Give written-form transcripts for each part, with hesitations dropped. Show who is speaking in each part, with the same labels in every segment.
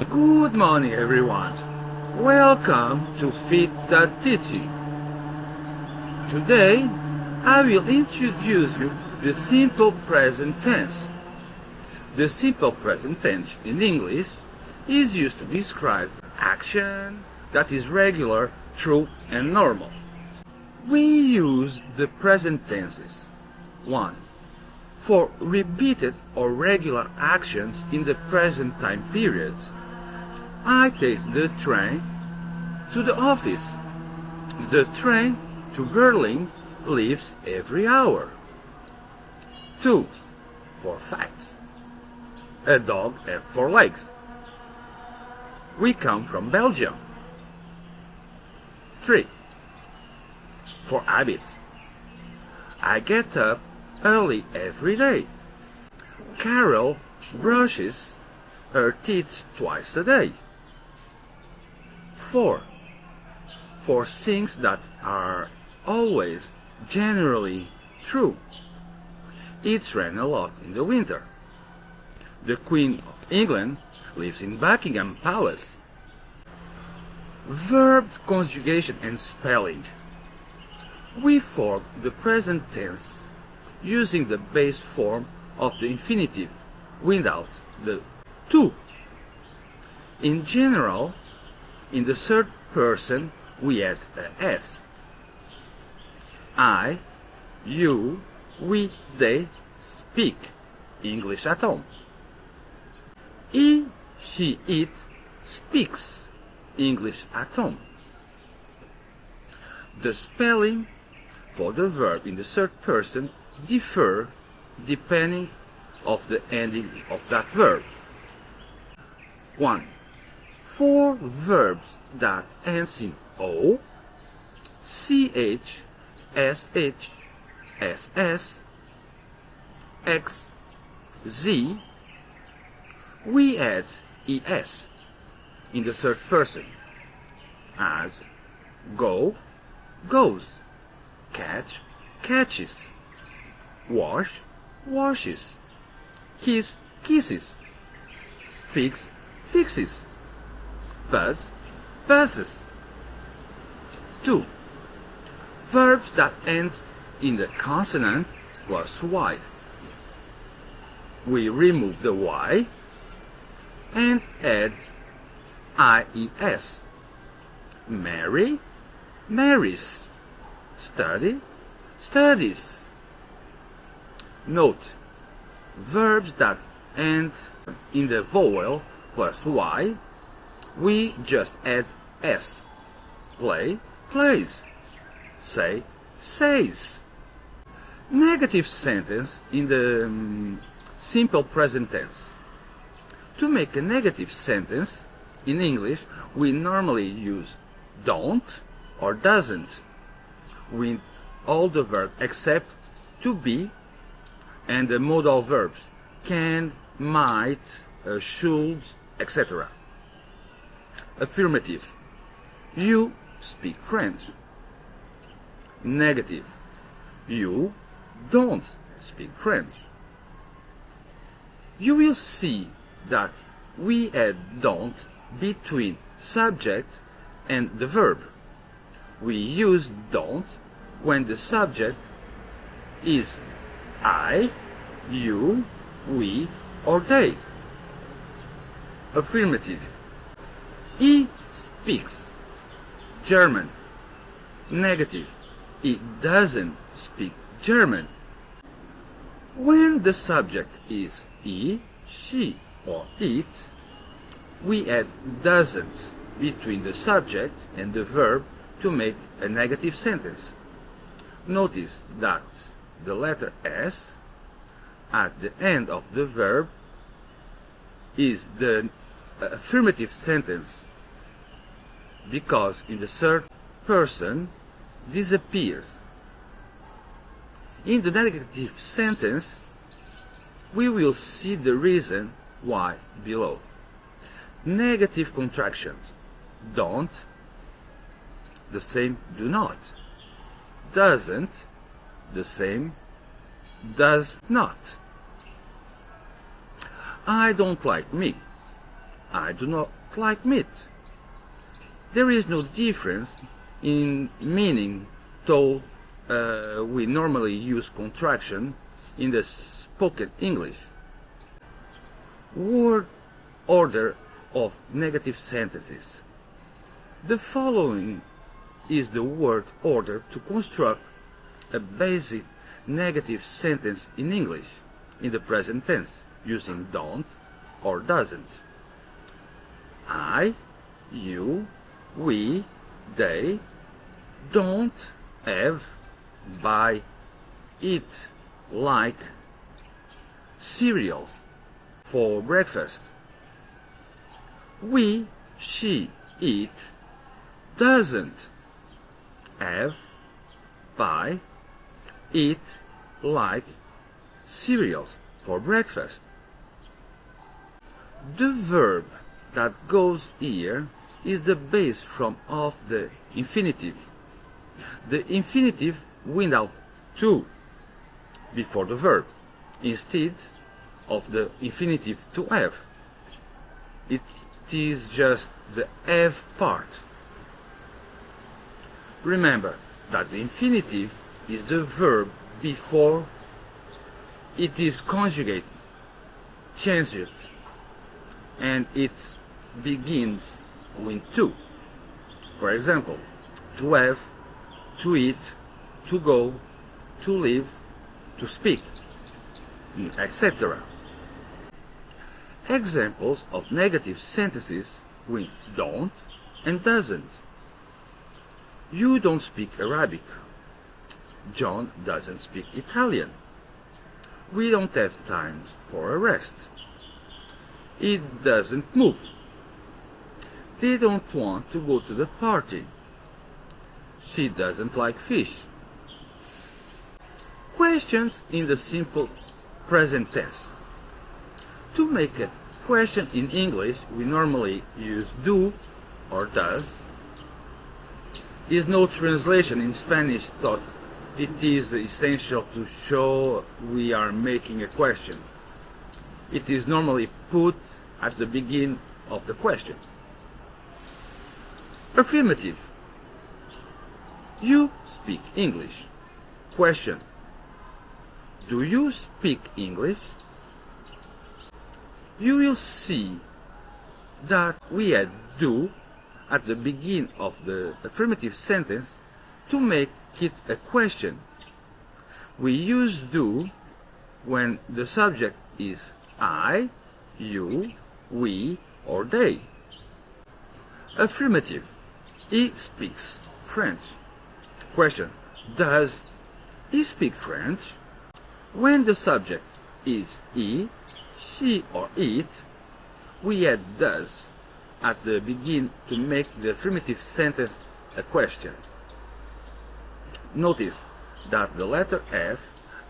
Speaker 1: Good morning, everyone. Welcome to FEET.Teaching. Today, I will introduce you the simple present tense. The simple present tense in English is used to describe action that is regular, true, and normal. We use the present tenses. 1. For repeated or regular actions in the present time period. I take the train to the office. The train to Berlin leaves every hour. 2. For facts. A dog has 4 legs. We come from Belgium. 3. For habits. I get up early every day. Carol brushes her teeth twice a day. 4. For things that are always generally true. It's rain a lot in the winter. The Queen of England lives in Buckingham Palace. Verb conjugation and spelling. We form the present tense using the base form of the infinitive without the to. In general, in the third person, we add a s. I, you, we, they speak English at home. He, she, it speaks English at home. The spelling for the verb in the third person differ depending on the ending of that verb. 1. For verbs that ends in O, CH, SH, SS, X, Z, we add ES in the third person, as go, goes, catch, catches, wash, washes, kiss, kisses, fix, fixes, buzz, buzzes. 2. Verbs that end in the consonant plus Y. We remove the Y and add IES. Marry, marries. Study, studies. Note, verbs that end in the vowel plus Y, we just add S. Play, plays. Say, says. Negative sentence in the simple present tense. To make a negative sentence in English, we normally use don't or doesn't with all the verbs except to be and the modal verbs can, might, should, etc. Affirmative. You speak French. Negative. You don't speak French. You will see that we add don't between subject and the verb. We use don't when the subject is I, you, we, or they. Affirmative. He speaks German. Negative. He doesn't speak German. When the subject is he, she, or it, we add doesn't between the subject and the verb to make a negative sentence. Notice that the letter S at the end of the verb is the affirmative sentence because in the third person disappears. In the negative sentence, we will see the reason why below. Negative contractions. Don't, the same do not. Doesn't, the same does not. I don't like meat. I do not like meat. There is no difference in meaning, though we normally use contraction in the spoken English. Word order of negative sentences. The following is the word order to construct a basic negative sentence in English in the present tense using don't or doesn't. I, you, we, they don't have, buy, eat, like cereals for breakfast. We, she, it doesn't have, buy, eat, like cereals for breakfast. The verb that goes here is the base form of the infinitive. The infinitive without to before the verb, instead of the infinitive to have. It is just the have part. Remember that the infinitive is the verb before it is conjugated, changed, and it begins with to. For example, to have, to eat, to go, to live, to speak, etc. Examples of negative sentences with don't and doesn't. You don't speak Arabic. John doesn't speak Italian. We don't have time for a rest. It doesn't move. They don't want to go to the party. She doesn't like fish. Questions in the simple present tense. To make a question in English, we normally use do or does. Is no translation in Spanish thought it is essential to show we are making a question. It is normally put at the beginning of the question. Affirmative. You speak English. Question. Do you speak English? You will see that we add do at the beginning of the affirmative sentence to make it a question. We use do when the subject is I, you, we, or they. Affirmative. He speaks French. Question. Does he speak French? When the subject is he, she, or it, we add does at the beginning to make the affirmative sentence a question. Notice that the letter F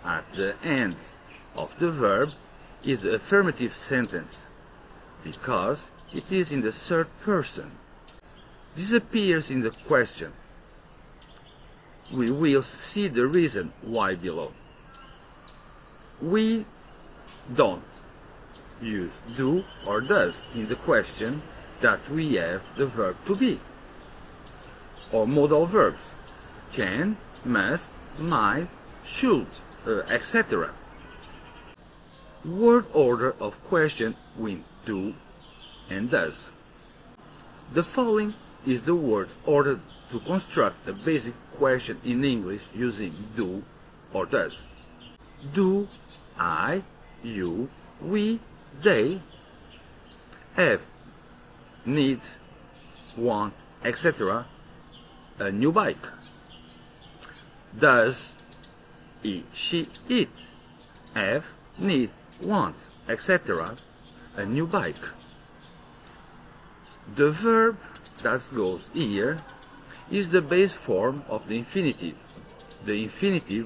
Speaker 1: at the end of the verb is the affirmative sentence because it is in the third person. This appears in the question. We will see the reason why below. We don't use do or does in the question that we have the verb to be, or modal verbs, can, must, might, should, etc. Word order of question with do and does. The following is the word order to construct a basic question in English using do or does. Do, I, you, we, they, have, need, want, etc. a new bike. Does he, she, it have, need, want, etc. a new bike? The verb that goes here is the base form of the infinitive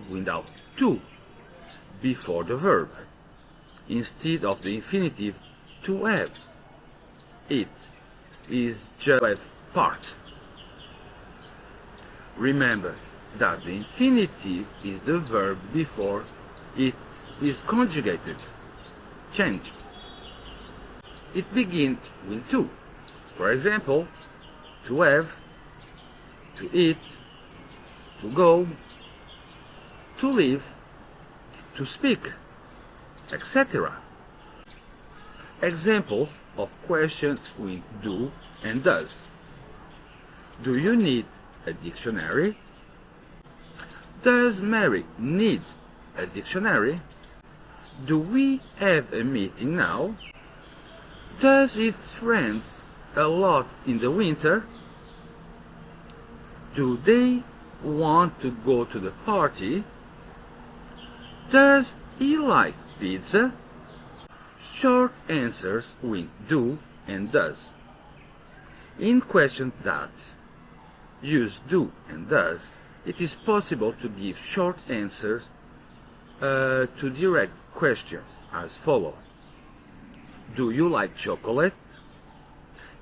Speaker 1: without to before the verb, instead of the infinitive to have. It is just a part. Remember that the infinitive is the verb before it is conjugated, changed. it begins with to. For example, to have, to eat, to go, to live, to speak, etc. Examples of questions with do and does. Do you need a dictionary? Does Mary need a dictionary? Do we have a meeting now? Does it rain a lot in the winter? Do they want to go to the party? Does he like pizza? Short answers with do and does. In questions that use do and does, it is possible to give short answers to direct questions as follows. Do you like chocolate?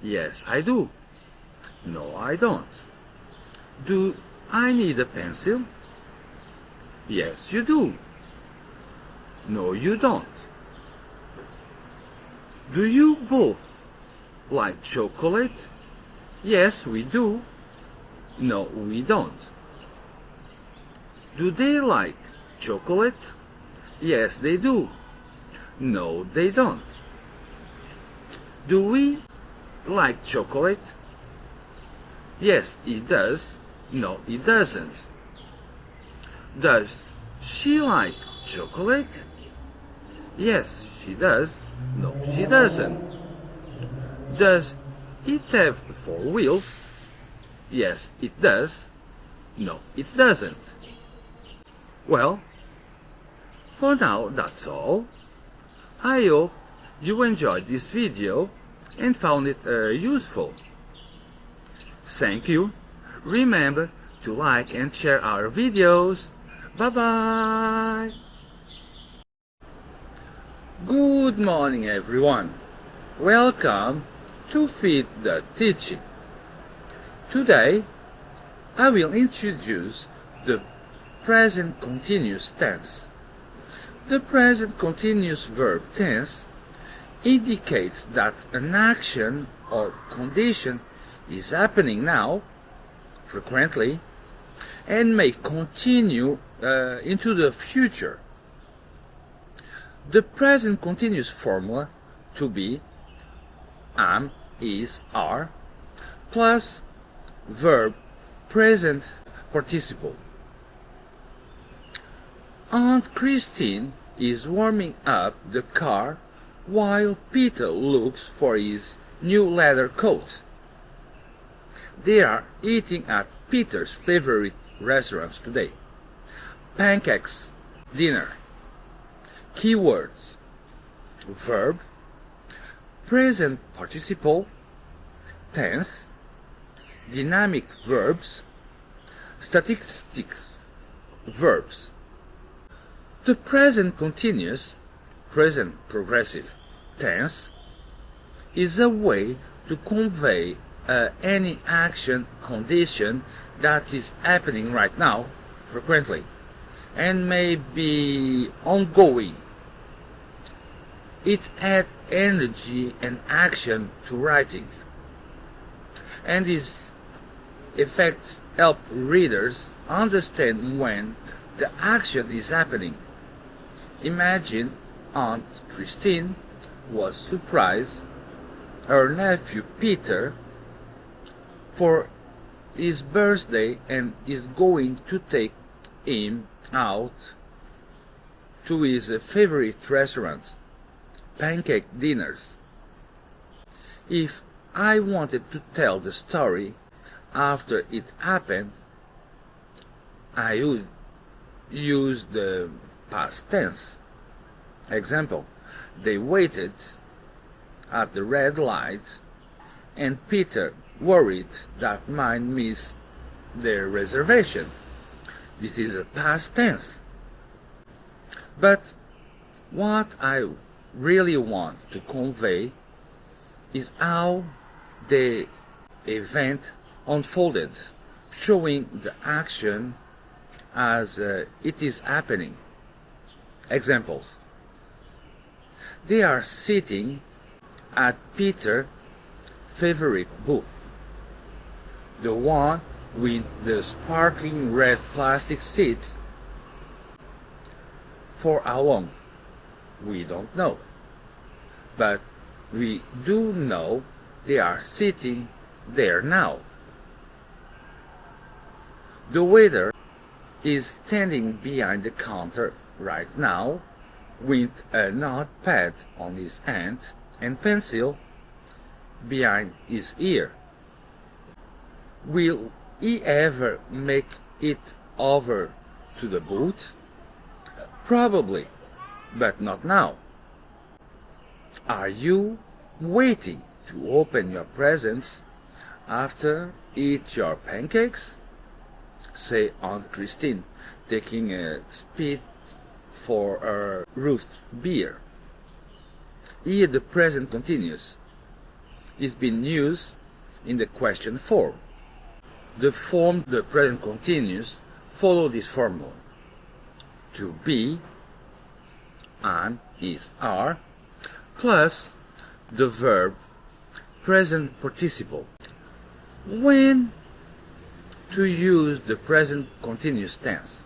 Speaker 1: Yes, I do. No, I don't. Do I need a pencil? Yes, you do. No, you don't. Do you both like chocolate? Yes, we do. No, we don't. Do they like chocolate? Yes, they do. No, they don't. Do we like chocolate? Yes, he does. No, he doesn't. Does she like chocolate? Yes, she does. No, she doesn't. Does it have 4 wheels? Yes, it does. No, it doesn't. Well, for now that's all. I hope you enjoyed this video and found it useful. Thank you. Remember to like and share our videos. Bye bye. Good morning everyone. Welcome to FEET.Teaching. Today I will introduce the present continuous tense. The present continuous verb tense indicates that an action or condition is happening now, frequently, and may continue into the future. The present continuous formula to be am, is, are, plus verb present participle. Aunt Christine is warming up the car while Peter looks for his new leather coat. They are eating at Peter's favorite restaurants today. Pancakes dinner. Keywords: verb, present participle, tense, dynamic verbs, statistics verbs. The present continuous, present progressive tense is a way to convey any action condition that is happening right now, frequently, and may be ongoing. It adds energy and action to writing, and its effects help readers understand when the action is happening. Imagine Aunt Christine was surprised her nephew Peter for his birthday and is going to take him out to his favorite restaurant, pancake dinners. If I wanted to tell the story after it happened, I would use the past tense. Example: they waited at the red light and Peter worried that might miss their reservation. This is a past tense. But what I really want to convey is how the event unfolded, showing the action as it is happening. Examples: they are sitting at Peter's favorite booth, the one with the sparkling red plastic seats. For how long? We don't know. But we do know they are sitting there now. The waiter is standing behind the counter right now with a notepad on his hand and pencil behind his ear. Will he ever make it over to the booth? Probably, but not now. Are you waiting to open your presents after eat your pancakes? Say Aunt Christine, taking a spit for her roast beer. Here the present continuous is being used in the question form. The form the present continuous follow this formula. To be, am, is, are, plus the verb present participle. When to use the present continuous tense?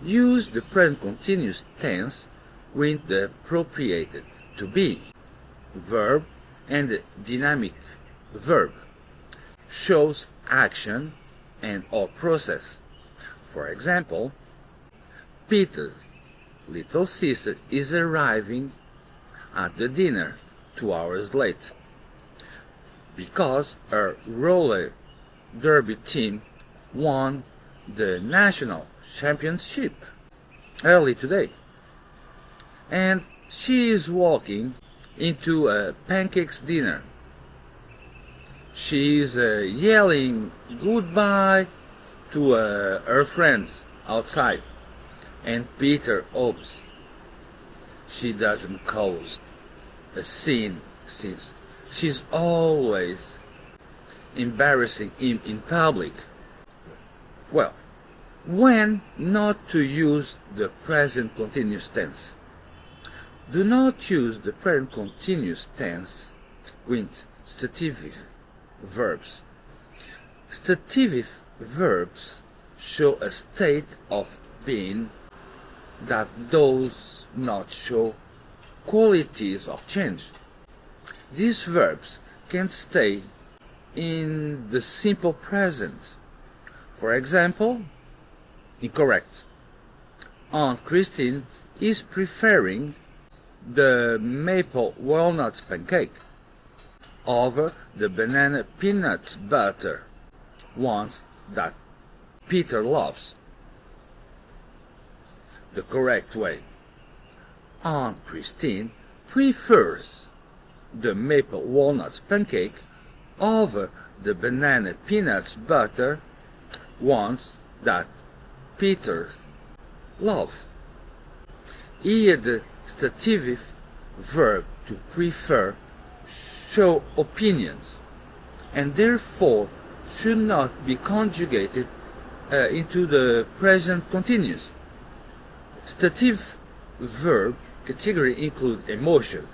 Speaker 1: Use the present continuous tense with the appropriated to be verb and the dynamic verb. Shows action and or process. For example, Peter's little sister is arriving at the dinner 2 hours late because her roller derby team won the national championship early today, and she is walking into a pancakes dinner. She is yelling goodbye to her friends outside, and Peter hopes she doesn't cause a scene since she's always embarrassing him in public. Well, when not to use the present continuous tense? Do not use the present continuous tense with stative verbs. Stative verbs show a state of being that does not show qualities of change. These verbs can stay in the simple present. For example, incorrect. Aunt Christine is preferring the maple walnuts pancake over the banana peanuts butter ones that Peter loves. The correct way. Aunt Christine prefers the maple walnuts pancake over the banana peanuts butter ones that Peter loves. Here the stative verb to prefer show opinions and therefore should not be conjugated into the present continuous. Stative verb category include emotion,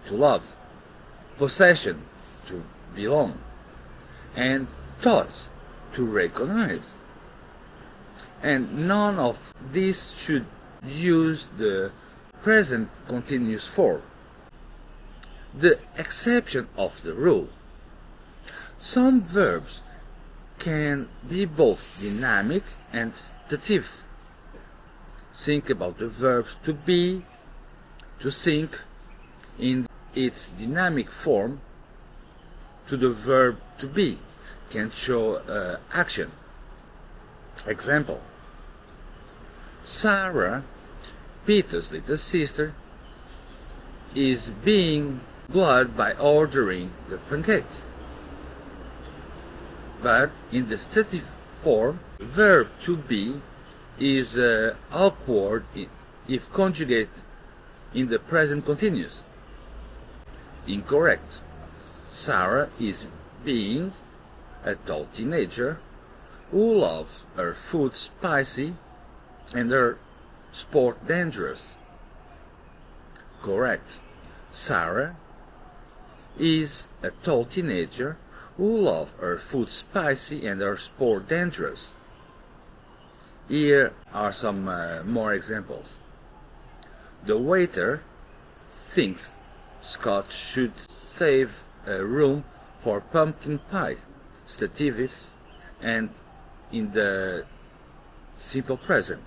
Speaker 1: to love, possession, to belong, and thoughts, to recognize. And none of these should use the present continuous form. The exception of the rule. Some verbs can be both dynamic and stative. Think about the verbs to be, to think in its dynamic form, to the verb to be can show action. Example: Sarah, Peter's little sister, is being blood by ordering the pancakes. But in the stative form, verb to be is awkward if conjugated in the present continuous. Incorrect. Sarah is being a tall teenager who loves her food spicy and her sport dangerous. Correct. Sarah is a tall teenager who loves her food spicy and her sport dangerous. Here are some more examples. The waiter thinks Scott should save room for pumpkin pie, stativis, and in the simple present.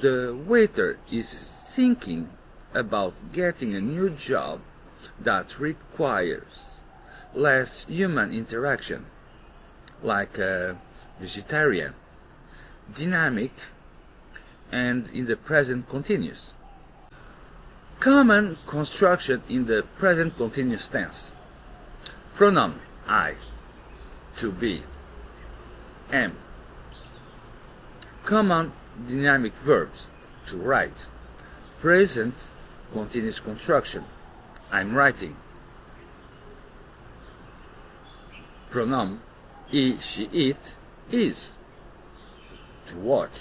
Speaker 1: The waiter is thinking about getting a new job that requires less human interaction, like a vegetarian, dynamic, and in the present continuous. Common construction in the present continuous tense. Pronoun I, to be, am. Common dynamic verbs, to write. Present continuous construction, I'm writing. Pronoun he, she, it, is, to watch.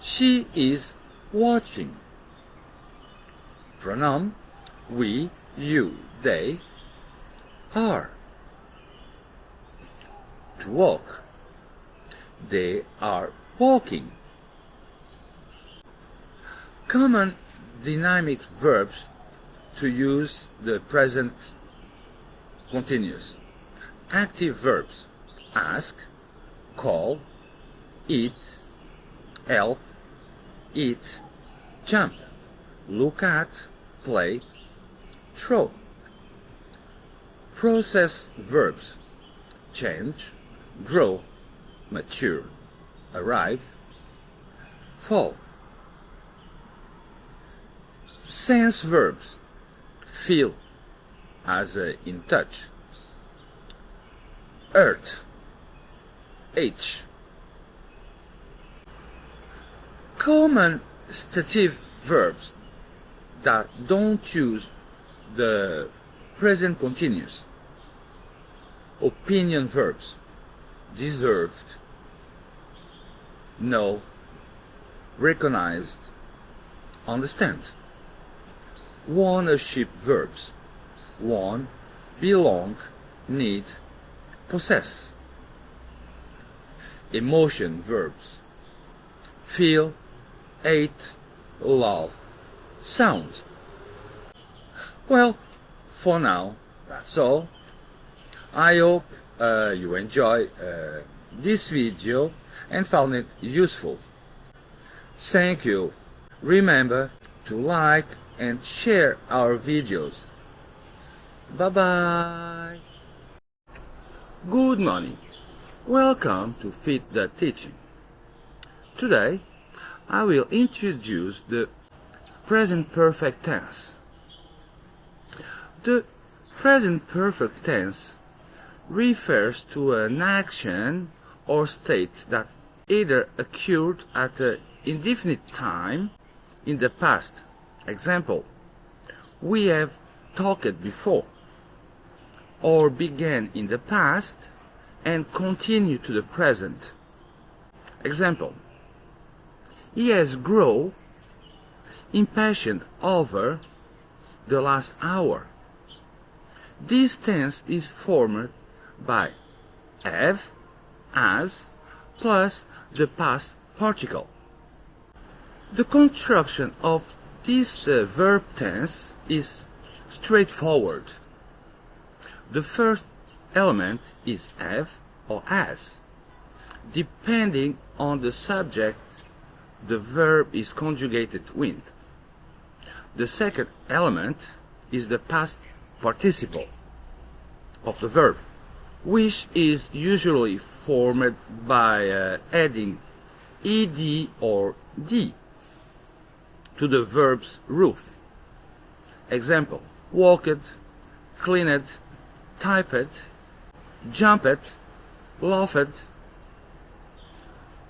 Speaker 1: She is watching. Pronoun we, you, they, are. To walk. They are walking. Common dynamic verbs to use the present continuous. Active verbs: ask, call, eat, help, eat, jump, look at, play, throw. Process verbs: change, grow, mature, arrive, fall. Sense verbs: feel, as in touch, hurt, H. Common stative verbs that don't use the present continuous. Opinion verbs: deserved, know, recognized, understand. Ownership verbs: want, belong, need, possess. Emotion verbs: feel, hate, love, sound. Well, for now, that's all. I hope you enjoy this video and found it useful. Thank you. Remember to like and share our videos. Bye bye. Good morning. Welcome to FEET.Teaching. Today I will introduce the present perfect tense. The present perfect tense refers to an action or state that either occurred at an indefinite time in the past. Example: we have talked before, or began in the past and continue to the present. Example: he has grown impatient over the last hour. This tense is formed by have, as, plus the past particle. The construction of this verb tense is straightforward. The first element is have or as. Depending on the subject, the verb is conjugated with. The second element is the past participle of the verb, which is usually formed by adding ed or d to the verb's roof. Example: walked, cleaned, typed, jumped, laughed.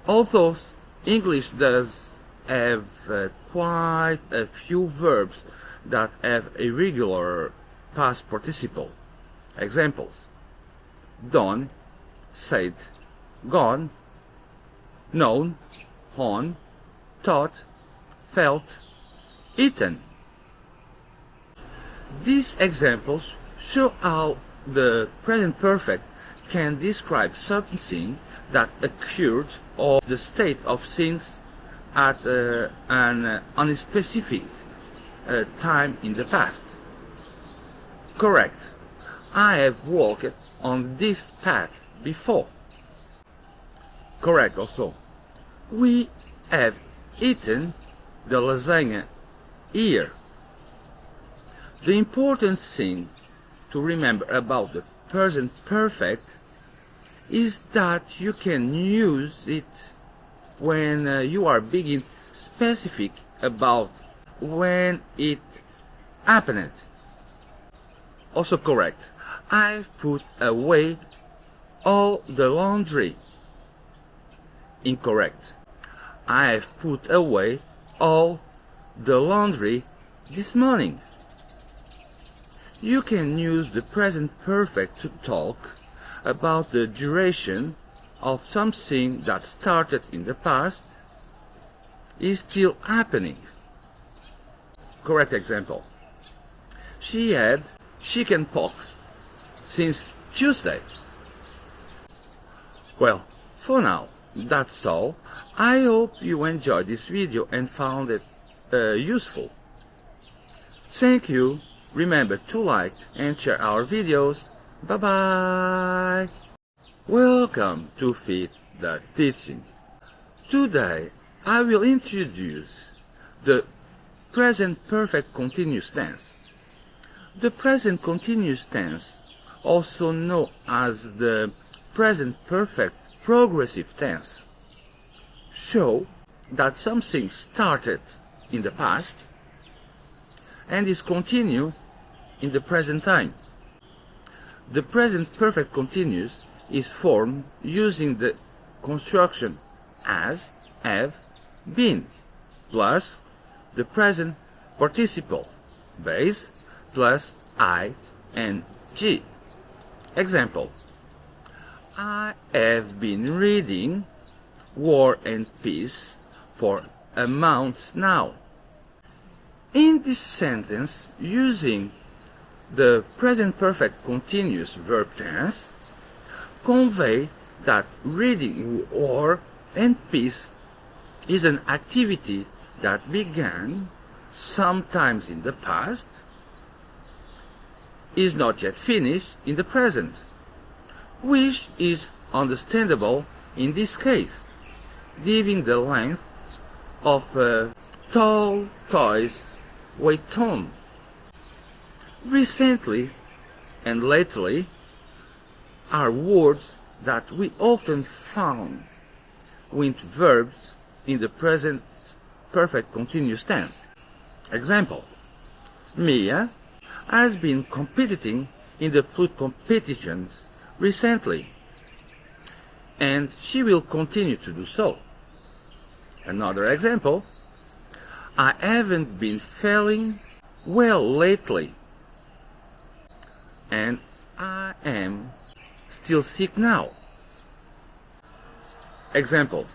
Speaker 1: Although English does have quite a few verbs that have irregular past participle. Examples: done, said, gone, known, on, taught, felt, eaten, These examples show how the present perfect can describe something that occurred or the state of things at an unspecific time in the past. Correct. I have walked on this path before. Correct also. We have eaten the lasagna here. The important thing to remember about the present perfect is that you can use it when you are being specific about when it happened. Also correct. I've put away all the laundry. Incorrect. I've put away all the laundry this morning. You can use the present perfect to talk about the duration of something that started in the past is still happening. Correct example. She had chickenpox since Tuesday. Well, for now, that's all. I hope you enjoyed this video and found it useful. Thank you. Remember to like and share our videos. Bye bye. Welcome to FEET.Teaching. Today I will introduce the present perfect continuous tense. The present continuous tense, also known as the present perfect progressive tense, show that something started in the past and is continued in the present time. The present perfect continuous is formed using the construction as, have, been, plus the present participle, base, plus I and G. Example. I have been reading War and Peace for a month now. In this sentence, using the present perfect continuous verb tense, convey that reading War and Peace is an activity that began sometimes in the past, is not yet finished in the present, which is understandable in this case, given the length of tall toys wait on. Recently and lately are words that we often found with verbs in the present perfect continuous tense. Example. Mia has been competing in the flute competitions recently, and she will continue to do so. Another example. I haven't been feeling well lately, and I am still sick now. Example.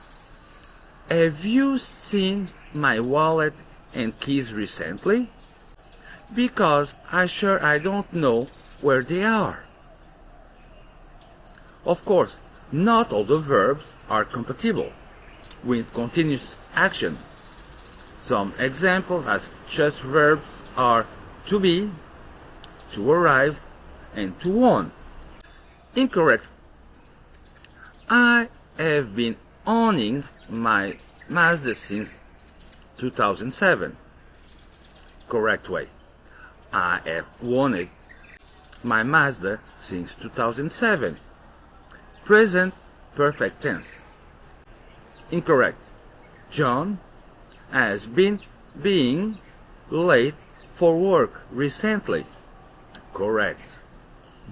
Speaker 1: Have you seen my wallet and keys recently? Because I don't know where they are. Of course, not all the verbs are compatible with continuous action. Some examples as such verbs are to be, to arrive, and to want. Incorrect. I have been owning my Mazda since 2007. Correct way. I have owned my Mazda since 2007. Present perfect tense. Incorrect. John has been being late for work recently. Correct.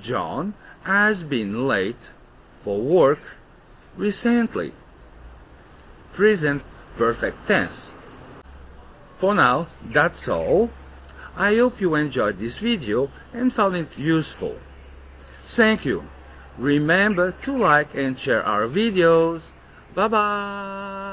Speaker 1: John has been late for work recently. Present perfect tense. For now, that's all. I hope you enjoyed this video and found it useful. Thank you. Remember to like and share our videos. Bye bye.